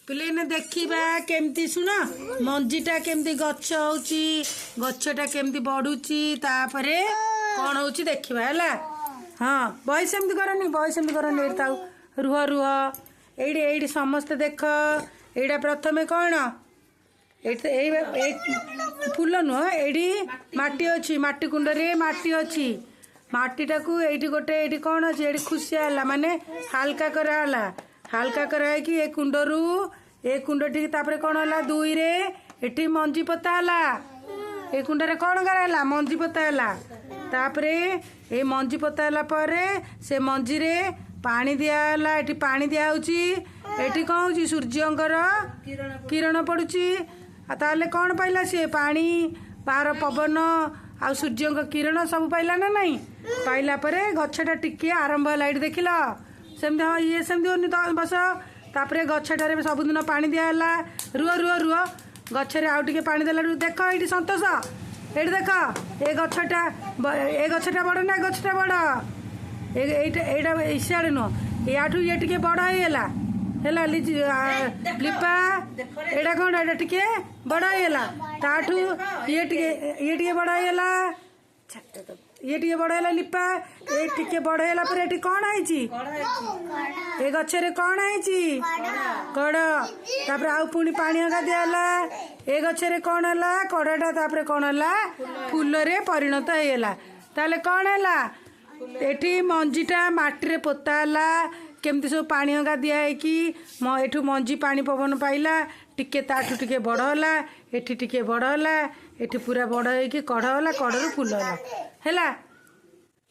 पिले देखा केमती शुण मंजीटा केमती गछ होची गछटा केमती बढ़ुची तापरे कौन होची देखिबा हैला। हाँ बॉय सेमती करनी एठी ताऊ रुह रुह एठी एठी समस्त देख एटा प्रथमे कौन फूल नुह एठी माटी अच्छी माटी कुंड रे माटी अच्छी माटीटा को एठी गोटे एठी कौन अच्छी एठी खुशिया है माने हाल्का कराला हाल्का कराई कि ए कुंडरू ए कुंड ठीक तापरे कौन है दुई रे एठी मंजी पता है ए कुंड रे कौन कराला मंजी पता है तापरे ए मंजी पता है परे से मंजी रे पानी दियाला एठी पानी दिया होची एठी कौन होची सूर्यंकर किरण पड़ुची ताले कौन पाइला से पानी बाहर पवन आ सूर्य किरण सब पाइला ना नहीं पाइला परे गछटा टिके आरंभ है लाइट देखिल सेमती हाँ ये सेमती होनी तो बस तापरे गछटारे सबुदिन पानी दियाला रुह रुह रुह गछरे आउ टिके पानी देला देख ये संतोष ये देख ए गछटा बड़ ना गछटा बड़ एटा इसियाड़े नुह याठू ये टिके बड़ होइला हेला लिपा एटा कौन एटा टिके बड़ होइला ताठू ये टिके बड़ होइला ये टिके बड़ होइला लिपा ए टिके बड़ होइला पर एटी कौन आइची ए गछरे कौन आइची कड़ तापर आउ पुणी पानी हगा दियाला ए गछरे कौन हला कड़टा तापर कौन हला फूल रे परिणत होइला ताले कौन हला एठी मंजीटा माटी रे पोता हला केमती सब पानी हगा दिया है कि एठू मंजी पानी पवन पाइला टिके ताठू टिके बड़ होला एठी टिके बड़ होला एठी पूरा बड़ है कि कढ़ होला कढ़रू फूल होला